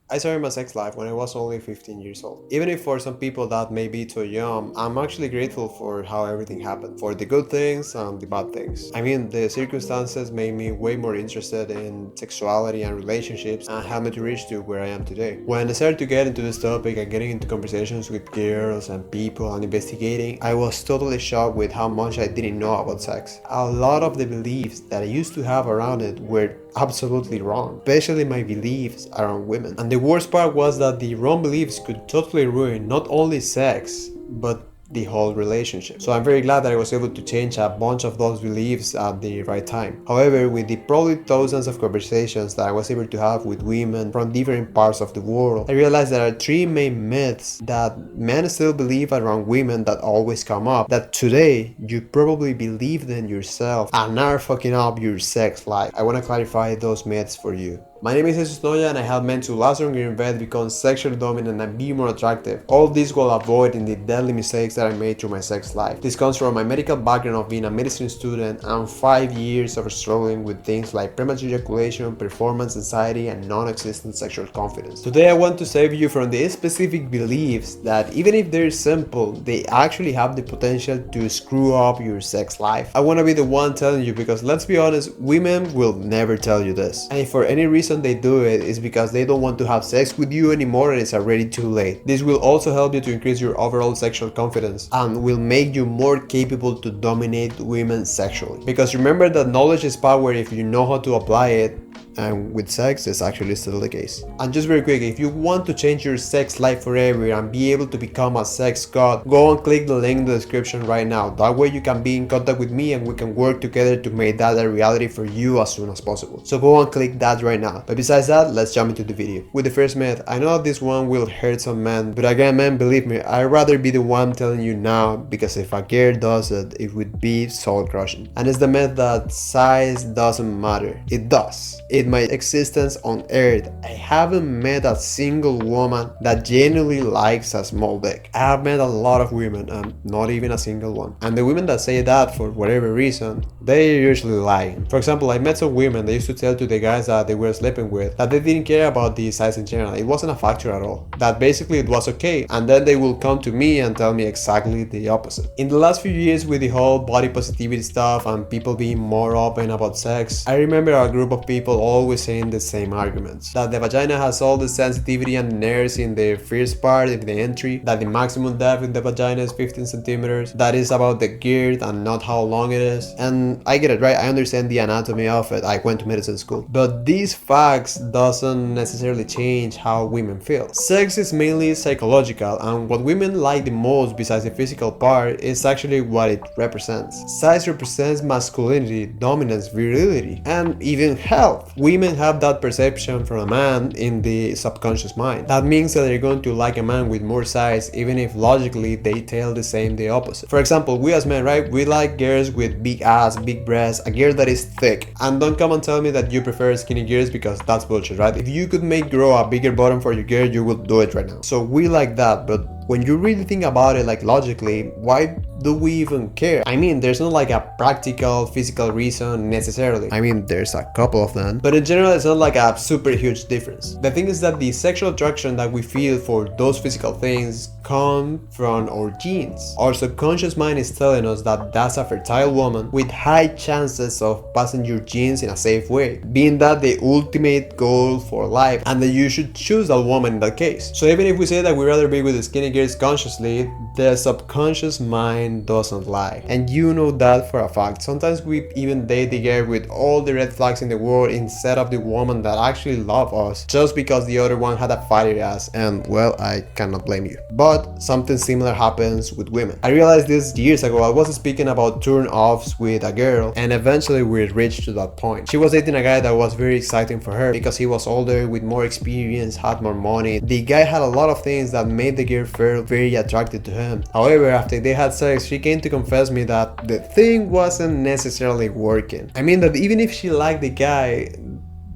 I started my sex life when I was only 15 years old. Even if for some people that may be too young, I'm actually grateful for how everything happened, for the good things and the bad things. I mean, the circumstances made me way more interested in sexuality and relationships and helped me to reach to where I am today. When I started to get into this topic and getting into conversations with girls and people and investigating, I was totally shocked with how much I didn't know about sex. A lot of the beliefs that I used to have around it were absolutely wrong, especially my beliefs around women. And the worst part was that the wrong beliefs could totally ruin not only sex, but the whole relationship. So I'm very glad that I was able to change a bunch of those beliefs at the right time. However, with the probably thousands of conversations that I was able to have with women from different parts of the world, I realized there are three main myths that men still believe around women that always come up, that today you probably believe them yourself and are fucking up your sex life. I want to clarify those myths for you. My name is Jesus Noya and I help men to last longer in bed, become sexually dominant and be more attractive. All this while avoiding the deadly mistakes that I made through my sex life. This comes from my medical background of being a medicine student and 5 years of struggling with things like premature ejaculation, performance anxiety, and non-existent sexual confidence. Today I want to save you from the specific beliefs that even if they're simple, they actually have the potential to screw up your sex life. I want to be the one telling you because let's be honest, women will never tell you this. And if for any reason they do it is because they don't want to have sex with you anymore and it's already too late. This will also help you to increase your overall sexual confidence and will make you more capable to dominate women sexually. Because remember that knowledge is power if you know how to apply it, and with sex it's actually still the case. And just very quick, if you want to change your sex life forever and be able to become a sex god, go and click the link in the description right now. That way you can be in contact with me and we can work together to make that a reality for you as soon as possible. So go and click that right now. But besides that, let's jump into the video. With the first myth, I know this one will hurt some men, but again man, believe me, I'd rather be the one telling you now, because if a girl does it, it would be soul crushing. And it's the myth that size doesn't matter. It does. In my existence on earth, I haven't met a single woman that genuinely likes a small dick. I have met a lot of women and not even a single one. And the women that say that for whatever reason, they're usually lying. For example, I met some women that used to tell to the guys that they were sleeping with that they didn't care about the size in general. It wasn't a factor at all. That basically it was okay. And then they will come to me and tell me exactly the opposite. In the last few years with the whole body positivity stuff and people being more open about sex, I remember a group of people always saying the same arguments. That the vagina has all the sensitivity and nerves in the first part, in the entry, that the maximum depth in the vagina is 15 centimeters, that is about the girth and not how long it is. And I get it, right? I understand the anatomy of it. I went to medicine school. But these facts doesn't necessarily change how women feel. Sex is mainly psychological, and what women like the most besides the physical part is actually what it represents. Size represents masculinity, dominance, virility, and even health. Women have that perception from a man in the subconscious mind. That means that they're going to like a man with more size even if logically they tell the opposite. For example, we as men, right? We like girls with big ass, big breasts, a girl that is thick. And don't come and tell me that you prefer skinny girls because that's bullshit, right? If you could make grow a bigger bottom for your girl, you would do it right now. So we like that, but when you really think about it like logically, why do we even care? I mean, there's not like a practical physical reason necessarily. I mean, there's a couple of them, but in general it's not like a super huge difference. The thing is that the sexual attraction that we feel for those physical things come from our genes. Our subconscious mind is telling us that that's a fertile woman with high chances of passing your genes in a safe way, being that the ultimate goal for life, and that you should choose that woman in that case. So even if we say that we'd rather be with the skinny girls consciously, the subconscious mind doesn't lie, and you know that for a fact. Sometimes we even date the girl with all the red flags in the world instead of the woman that actually loves us, just because the other one had a fiery ass, and well, I cannot blame you. But something similar happens with women. I realized this years ago. I was speaking about turn-offs with a girl, and eventually we reached to that point. She was dating a guy that was very exciting for her because he was older, with more experience, had more money. The guy had a lot of things that made the girl feel very attracted to him. However, after they had sex, she came to confess me that the thing wasn't necessarily working. I mean that even if she liked the guy,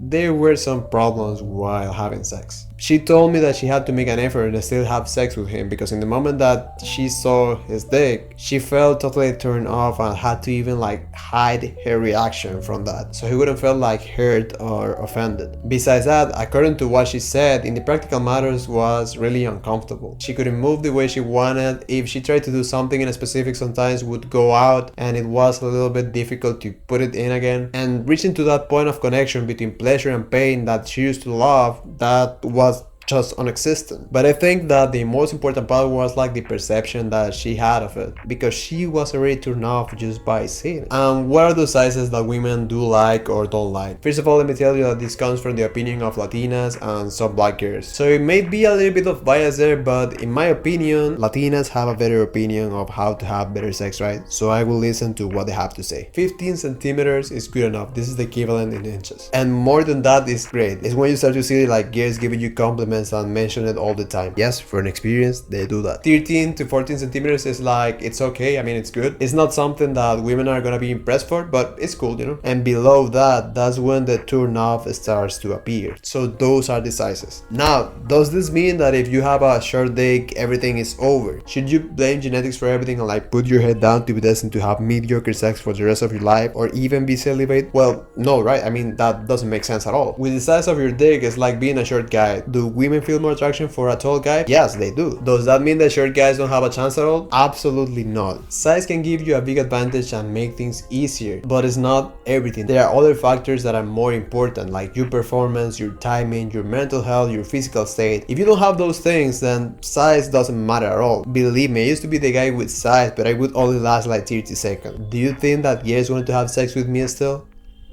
there were some problems while having sex. She told me that she had to make an effort and still have sex with him because in the moment that she saw his dick, she felt totally turned off and had to even like hide her reaction from that, so he wouldn't feel like hurt or offended. Besides that, according to what she said, in the practical matters was really uncomfortable. She couldn't move the way she wanted. If she tried to do something in a specific, sometimes would go out and it was a little bit difficult to put it in again. And reaching to that point of connection between pleasure and pain that she used to love, that was just non-existent. But I think that the most important part was like the perception that she had of it, because she was already turned off just by seeing it. What are the sizes that women do like or don't like? First of all, let me tell you that this comes from the opinion of Latinas and some black girls, so it may be a little bit of bias there, but in my opinion, Latinas have a better opinion of how to have better sex, right? So I will listen to what they have to say. 15 centimeters is good enough. This is the equivalent in inches, and more than that is great. It's when you start to see like girls giving you compliments and mention it all the time. Yes, for an experience, they do that. 13 to 14 centimeters is like, it's okay. I mean, it's good. It's not something that women are gonna be impressed for, but it's cool, you know? And below that, that's when the turn off starts to appear. So those are the sizes. Now, does this mean that if you have a short dick, everything is over? Should you blame genetics for everything and like put your head down to be destined to have mediocre sex for the rest of your life or even be celibate? Well, no, right? I mean, that doesn't make sense at all. With the size of your dick, it's like being a short guy. Do women feel more attraction for a tall guy? Yes, they do. Does that mean that short guys don't have a chance at all? Absolutely not. Size can give you a big advantage and make things easier, but it's not everything. There are other factors that are more important, like your performance, your timing, your mental health, your physical state. If you don't have those things, then size doesn't matter at all. Believe me, I used to be the guy with size, but I would only last like 30 seconds. Do you think that girls want to have sex with me still?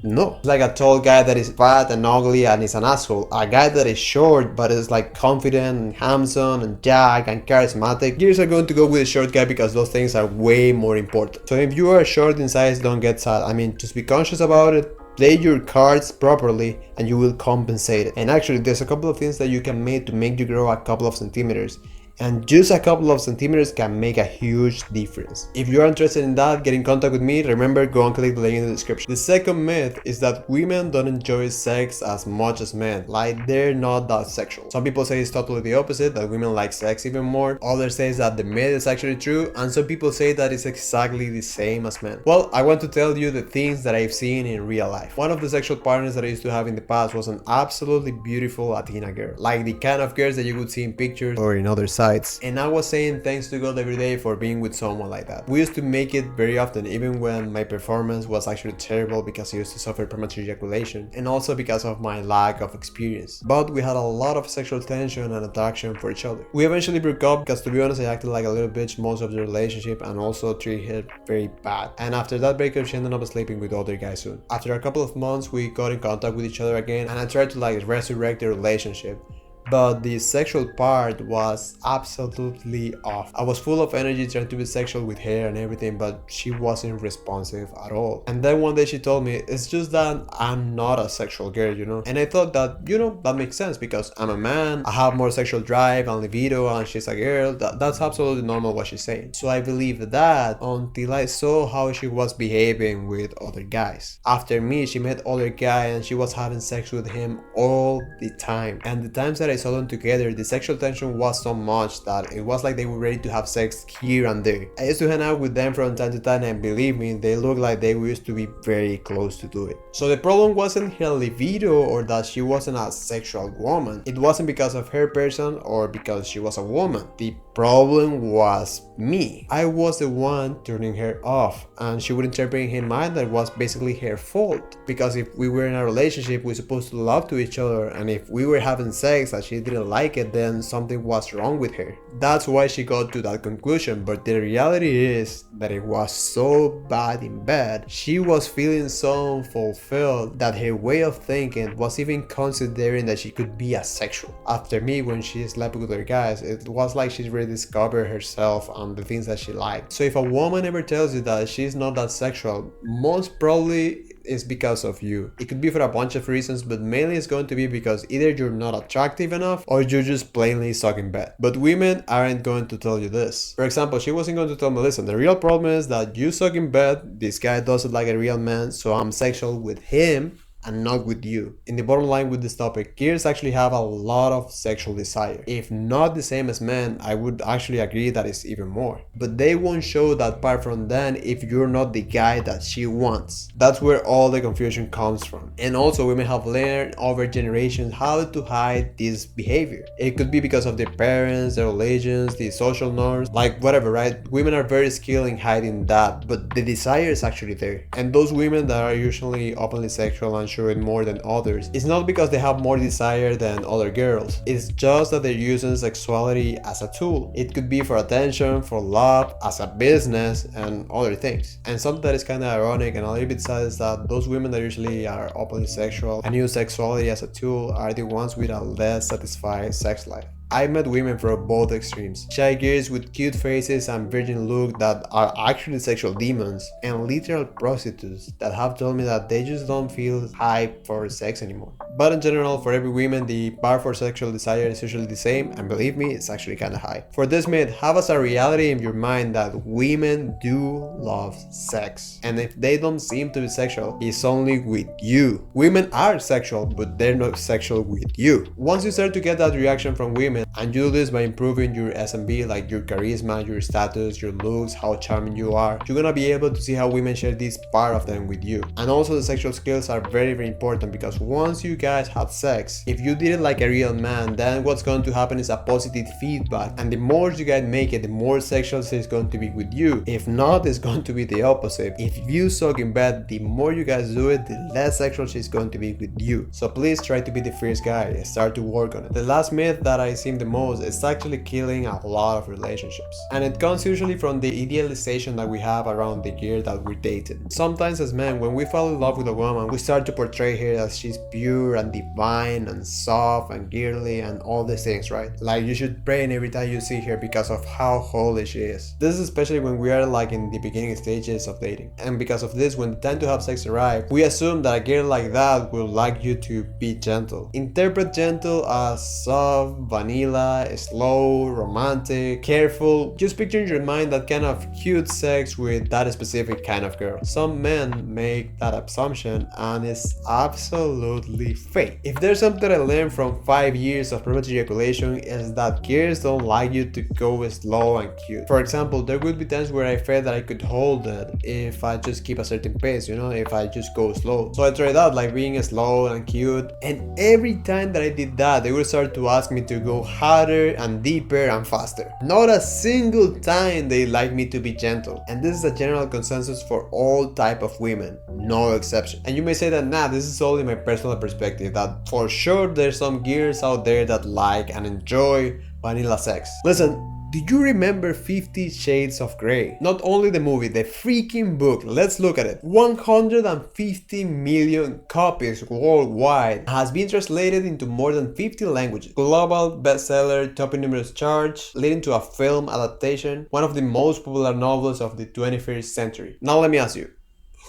No. It's like a tall guy that is fat and ugly and is an asshole. A guy that is short but is like confident and handsome and jacked and charismatic. Girls are going to go with a short guy because those things are way more important. So if you are short in size, don't get sad. I mean, just be conscious about it. Play your cards properly and you will compensate it. And actually, there's a couple of things that you can make to make you grow a couple of centimeters. And just a couple of centimeters can make a huge difference. If you're interested in that, get in contact with me. Remember, go and click the link in the description. The second myth is that women don't enjoy sex as much as men. Like, they're not that sexual. Some people say it's totally the opposite, that women like sex even more. Others say that the myth is actually true, and some people say that it's exactly the same as men. Well, I want to tell you the things that I've seen in real life. One of the sexual partners that I used to have in the past was an absolutely beautiful Latina girl. Like the kind of girls that you would see in pictures or in other sites. And I was saying thanks to God every day for being with someone like that. We used to make it very often, even when my performance was actually terrible because I used to suffer premature ejaculation and also because of my lack of experience. But we had a lot of sexual tension and attraction for each other. We eventually broke up because, to be honest, I acted like a little bitch most of the relationship and also treated her very bad. And after that breakup, she ended up sleeping with other guys soon. After a couple of months, we got in contact with each other again and I tried to like resurrect the relationship. But the sexual part was absolutely off. I was full of energy trying to be sexual with her and everything, but she wasn't responsive at all. And then one day she told me, it's just that I'm not a sexual girl, you know? And I thought that, you know, that makes sense because I'm a man, I have more sexual drive and libido, and she's a girl. That's absolutely normal what she's saying. So I believed that until I saw how she was behaving with other guys. After me, she met other guy and she was having sex with him all the time. And the times that I saw them together, the sexual tension was so much that it was like they were ready to have sex here and there. I used to hang out with them from time to time and believe me, they looked like they used to be very close to do it. So the problem wasn't her libido or that she wasn't a sexual woman. It wasn't because of her person or because she was a woman. The problem was me. I was the one turning her off and she would interpret in her mind that it was basically her fault. Because if we were in a relationship, we're supposed to love to each other, and if we were having sex and she didn't like it, then something was wrong with her. That's why she got to that conclusion, but the reality is that it was so bad in bed. She was feeling so unfulfilled that her way of thinking was even considering that she could be asexual. After me, when she slept with other guys, it was like she's rediscovered herself and the things that she liked. So if a woman ever tells you that she's not that sexual, most probably is because of you. It could be for a bunch of reasons, but mainly it's going to be because either you're not attractive enough or you're just plainly suck in bed. But women aren't going to tell you this. For example, she wasn't going to tell me, listen, the real problem is that you suck in bed, this guy doesn't like a real man, so I'm sexual with him and not with you. In the bottom line with this topic, girls actually have a lot of sexual desire. If not the same as men, I would actually agree that it's even more. But they won't show that part from them if you're not the guy that she wants. That's where all the confusion comes from. And also women have learned over generations how to hide this behavior. It could be because of their parents, their religions, the social norms, like whatever, right? Women are very skilled in hiding that, but the desire is actually there. And those women that are usually openly sexual and show it more than others, it's not because they have more desire than other girls. It's just that they're using sexuality as a tool. It could be for attention, for love, as a business, and other things. And something that is kind of ironic and a little bit sad is that those women that usually are openly sexual and use sexuality as a tool are the ones with a less satisfied sex life. I met women from both extremes. Shy girls with cute faces and virgin look that are actually sexual demons, and literal prostitutes that have told me that they just don't feel hype for sex anymore. But in general, for every woman, the bar for sexual desire is usually the same, and believe me, it's actually kinda high. For this myth, have as a reality in your mind that women do love sex. And if they don't seem to be sexual, it's only with you. Women are sexual, but they're not sexual with you. Once you start to get that reaction from women, and you do this by improving your S&B, like your charisma, your status, your looks, how charming you are, you're gonna be able to see how women share this part of them with you. And also the sexual skills are very, very important, because once you guys have sex, if you did it like a real man, then what's going to happen is a positive feedback, and the more you guys make it, the more sexual it's going to be with you. If not, it's going to be the opposite. If you suck in bed, the more you guys do it, the less sexual she's going to be with you. So please try to be the first guy, start to work on it. The last myth that I see the most is actually killing a lot of relationships, and it comes usually from the idealization that we have around the girl that we're dating. Sometimes as men, when we fall in love with a woman, we start to portray her as she's pure and divine and soft and girly and all these things, right? Like you should pray every time you see her because of how holy she is. This is especially when we are like in the beginning stages of dating, and because of this, when the time to have sex arrives, we assume that a girl like that will like you to be gentle. Interpret gentle as soft, vanilla, slow, romantic, careful. Just picture in your mind that kind of cute sex with that specific kind of girl. Some men make that assumption and it's absolutely fake. If there's something I learned from 5 years of premature ejaculation, is that girls don't like you to go slow and cute. For example, there would be times where I felt that I could hold it if I just keep a certain pace, if I just go slow. So I tried out like being slow and cute, and every time that I did that, they would start to ask me to go harder and deeper and faster. Not a single time they like me to be gentle. And this is a general consensus for all type of women, no exception. And you may say that, nah, this is only my personal perspective, that for sure there's some girls out there that like and enjoy vanilla sex. Listen, do you remember 50 Shades of Grey? Not only the movie, the freaking book. Let's look at it. 150 million copies worldwide, has been translated into more than 50 languages. Global bestseller, top in numerous charts, leading to a film adaptation, one of the most popular novels of the 21st century. Now let me ask you,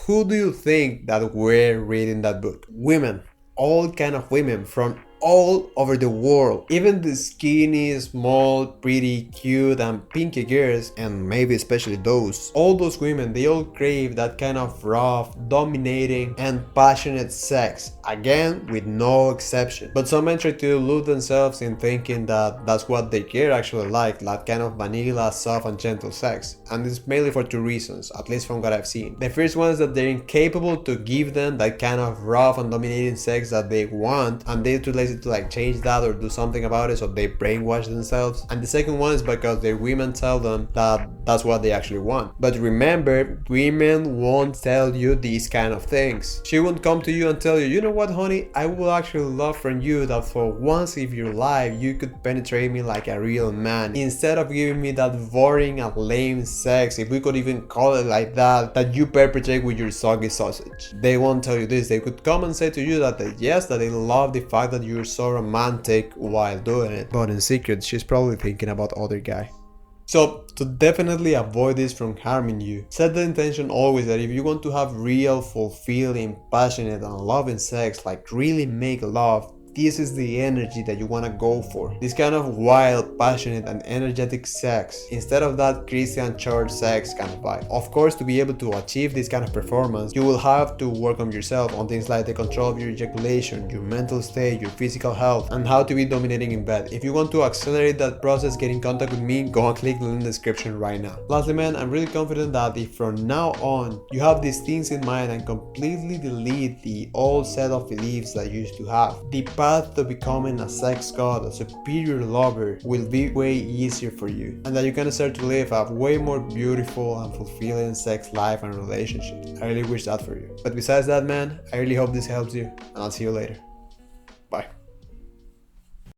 who do you think that were reading that book? Women. All kind of women from all over the world. Even the skinny, small, pretty, cute and pinky girls, and maybe especially those, all those women, they all crave that kind of rough, dominating and passionate sex, again with no exception. But some men try to delude themselves in thinking that that's what they care actually like kind of vanilla, soft and gentle sex, and it's mainly for two reasons, at least from what I've seen. The first one is that they're incapable to give them that kind of rough and dominating sex that they want, and they're too lazy to like change that or do something about it, so they brainwash themselves. And the second one is because their women tell them that that's what they actually want. But remember, women won't tell you these kind of things. She won't come to you and tell you, you know what honey, I would actually love from you that for once in your life you could penetrate me like a real man, instead of giving me that boring and lame sex, if we could even call it like that, that you perpetrate with your soggy sausage. They won't tell you this. They could come and say to you that yes, that they love the fact that you're so romantic while doing it, but in secret she's probably thinking about other guy. So to definitely avoid this from harming you, set the intention always that if you want to have real, fulfilling, passionate and loving sex, like really make love, this is the energy that you want to go for. This kind of wild, passionate, and energetic sex, instead of that Christian church sex kind of vibe. Of course, to be able to achieve this kind of performance, you will have to work on yourself, on things like the control of your ejaculation, your mental state, your physical health, and how to be dominating in bed. If you want to accelerate that process, get in contact with me, go and click the link in the description right now. Lastly, man, I'm really confident that if from now on you have these things in mind and completely delete the old set of beliefs that you used to have, the path to becoming a sex god, a superior lover, will be way easier for you, and that you can start to live a way more beautiful and fulfilling sex life and relationship. I really wish that for you. But besides that, man, I really hope this helps you, and I'll see you later. Bye.